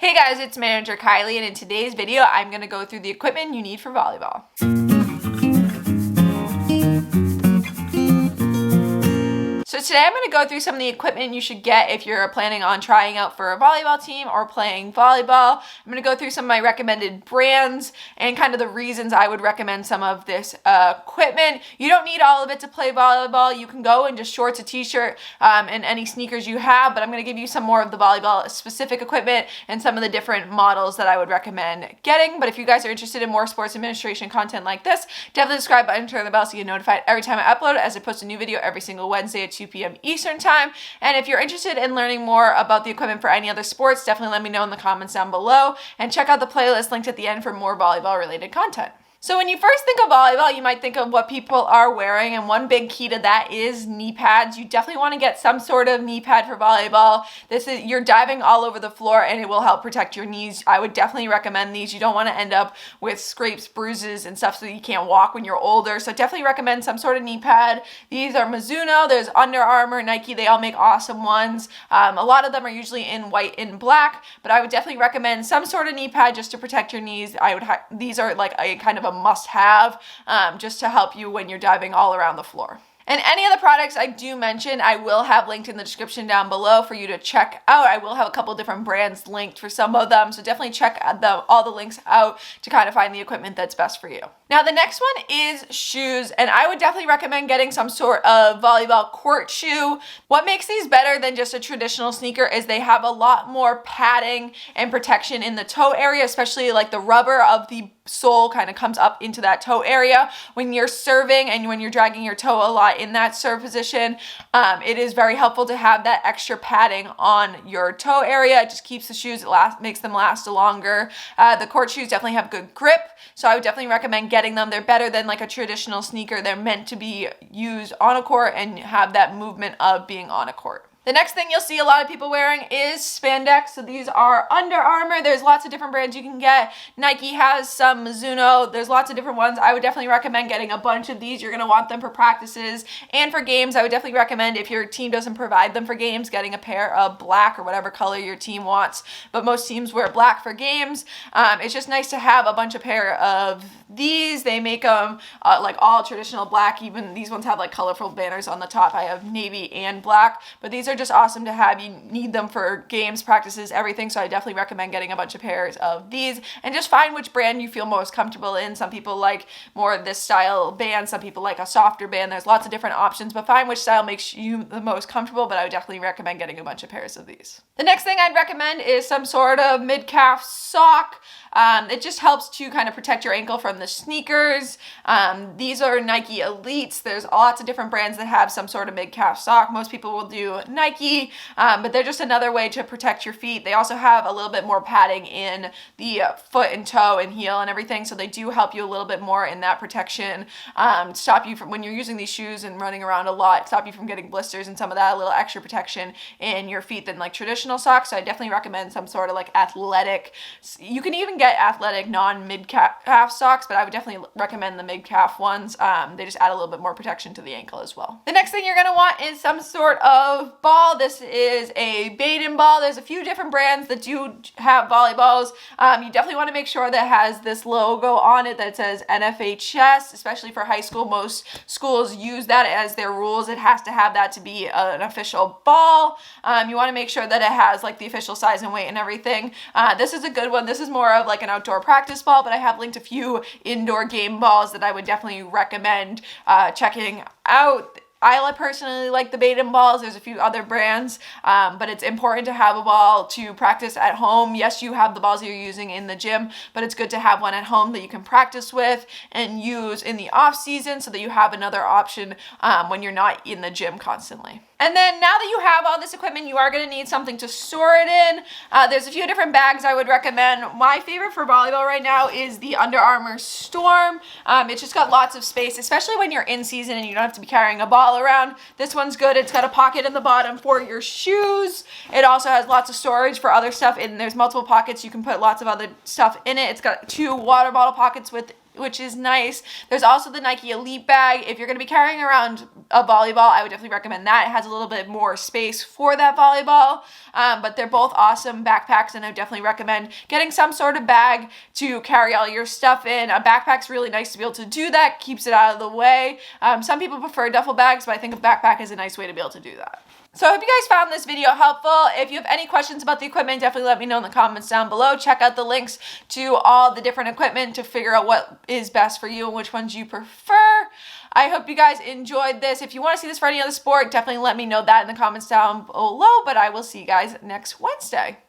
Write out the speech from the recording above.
Hey guys, it's Manager Kylie, and in today's video, I'm going to go through the equipment you need for volleyball. So today I'm going to go through some of the equipment you should get if you're planning on trying out for a volleyball team or playing volleyball. I'm going to go through some of my recommended brands and kind of the reasons I would recommend some of this equipment. You don't need all of it to play volleyball. You can go in just shorts, a t-shirt, and any sneakers you have, but I'm going to give you some more of the volleyball specific equipment and some of the different models that I would recommend getting. But if you guys are interested in more sports administration content like this, definitely subscribe button, turn the bell so you get notified every time I upload, as I post a new video every single Wednesday at 2 p.m. Eastern time. And if you're interested in learning more about the equipment for any other sports, definitely let me know in the comments down below, and check out the playlist linked at the end for more volleyball related content. So when you first think of volleyball, you might think of what people are wearing, and one big key to that is knee pads. You definitely want to get some sort of knee pad for volleyball. You're diving all over the floor and it will help protect your knees. I would definitely recommend these. You don't want to end up with scrapes, bruises, and stuff so that you can't walk when you're older. So definitely recommend some sort of knee pad. These are Mizuno, there's Under Armour, Nike, they all make awesome ones. A lot of them are usually in white and black, but I would definitely recommend some sort of knee pad just to protect your knees. These are like a kind of a must-have, just to help you when you're diving all around the floor. And any of the products I do mention, I will have linked in the description down below for you to check out. I will have a couple different brands linked for some of them, so definitely check all the links out to kind of find the equipment that's best for you. Now the next one is shoes, and I would definitely recommend getting some sort of volleyball court shoe. What makes these better than just a traditional sneaker is they have a lot more padding and protection in the toe area, especially like the rubber of the sole kind of comes up into that toe area. When you're serving and when you're dragging your toe a lot in that serve position, it is very helpful to have that extra padding on your toe area. It just keeps the shoes, makes them last longer. The court shoes definitely have good grip, so I would definitely recommend getting them. They're better than like a traditional sneaker. They're meant to be used on a court and have that movement of being on a court. The next thing you'll see a lot of people wearing is spandex. So these are Under Armour. There's lots of different brands you can get. Nike has some, Mizuno. There's lots of different ones. I would definitely recommend getting a bunch of these. You're going to want them for practices and for games. I would definitely recommend, if your team doesn't provide them for games, getting a pair of black or whatever color your team wants. But most teams wear black for games. It's just nice to have a bunch of pair of these. They make them like all traditional black. Even these ones have like colorful banners on the top. I have navy and black, but these are just awesome to have. You need them for games, practices, everything. So I definitely recommend getting a bunch of pairs of these, and just find which brand you feel most comfortable in. Some people like more of this style band. Some people like a softer band. There's lots of different options, but find which style makes you the most comfortable. But I would definitely recommend getting a bunch of pairs of these. The next thing I'd recommend is some sort of mid-calf sock. It just helps to kind of protect your ankle from the sneakers. These are Nike Elites. There's lots of different brands that have some sort of mid-calf sock. Most people will do Nike, but they're just another way to protect your feet. They also have a little bit more padding in the foot and toe and heel and everything, so they do help you a little bit more in that protection. Stop you from, when you're using these shoes and running around a lot, stop you from getting blisters and some of that, a little extra protection in your feet than like traditional socks. So I definitely recommend some sort of like athletic. You can even get athletic non-mid-calf socks, but I would definitely recommend the mid-calf ones. They just add a little bit more protection to the ankle as well. The next thing you're going to want is some sort of ball. This is a Baden ball. There's a few different brands that do have volleyballs. You definitely want to make sure that it has this logo on it that says nfhs, especially for high school. Most schools use that as their rules. It has to have that to be an official ball. You want to make sure that it has like the official size and weight and everything. This is a good one. This is more of like an outdoor practice ball, but I have linked a few indoor game balls that I would definitely recommend checking out. I personally like the Baden balls. There's a few other brands, but it's important to have a ball to practice at home. Yes, you have the balls you're using in the gym, but it's good to have one at home that you can practice with and use in the off season so that you have another option when you're not in the gym constantly. And then now that you have all this equipment, you are going to need something to store it in. There's a few different bags I would recommend. My favorite for volleyball right now is the Under Armour Storm. It's just got lots of space, especially when you're in season and you don't have to be carrying a ball around. This one's good. It's got a pocket in the bottom for your shoes. It also has lots of storage for other stuff, and there's multiple pockets. You can put lots of other stuff in it. It's got 2 water bottle pockets with which is nice. There's also the Nike Elite bag. If you're going to be carrying around a volleyball, I would definitely recommend that. It has a little bit more space for that volleyball, but they're both awesome backpacks, and I would definitely recommend getting some sort of bag to carry all your stuff in. A backpack's really nice to be able to do that, keeps it out of the way. Some people prefer duffel bags, but I think a backpack is a nice way to be able to do that. So I hope you guys found this video helpful. If you have any questions about the equipment, definitely let me know in the comments down below. Check out the links to all the different equipment to figure out what is best for you and which ones you prefer. I hope you guys enjoyed this. If you want to see this for any other sport, definitely let me know that in the comments down below, but I will see you guys next Wednesday.